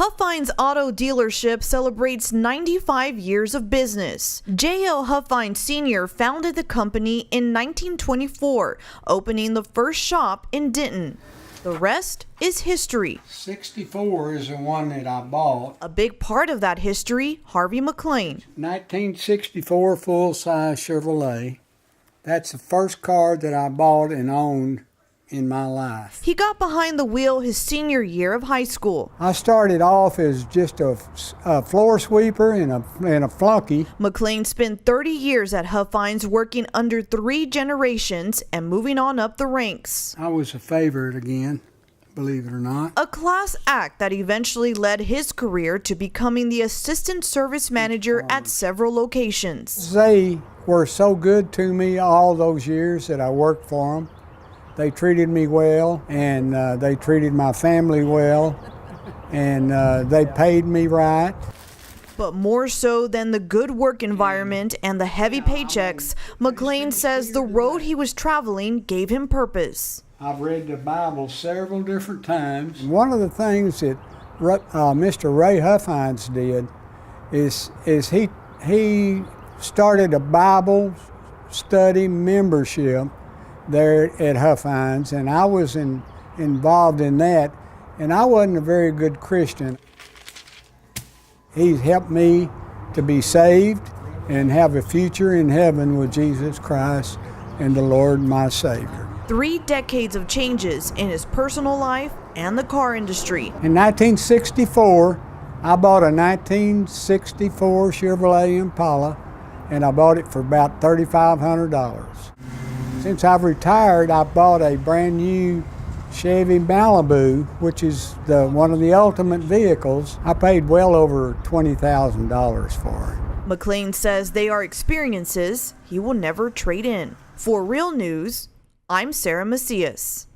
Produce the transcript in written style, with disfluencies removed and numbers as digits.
Huffines Auto Dealership celebrates 95 years of business. J.O. Huffines Sr. founded the company in 1924, opening the first shop in Denton. The rest is history. 64 is the one that I bought. A big part of that history, Harvey McLean. 1964 full-size Chevrolet. That's the first car that I bought and owned in my life. He got behind the wheel his senior year of high school. I started off as just a floor sweeper and a flunky. McLean spent 30 years at Huffines, working under 3 generations and moving on up the ranks. I was a favorite again, believe it or not. A class act that eventually led his career to becoming the assistant service manager at several locations. They were so good to me all those years that I worked for them. They treated me well, and they treated my family well, and they paid me right. But more so than the good work environment and the heavy paychecks, McLean says the road he was traveling gave him purpose. I've read the Bible several different times. One of the things that Mr. Ray Huffines did is he started a Bible study membership there at Huffines, and I was involved in that, and I wasn't a very good Christian. He's helped me to be saved and have a future in heaven with Jesus Christ and the Lord my Savior. 3 decades of changes in his personal life and the car industry. In 1964, I bought a 1964 Chevrolet Impala, and I bought it for about $3,500. Since I've retired, I bought a brand new Chevy Malibu, which is one of the ultimate vehicles. I paid well over $20,000 for it. McLean says they are experiences he will never trade in. For Real News, I'm Sarah Macias.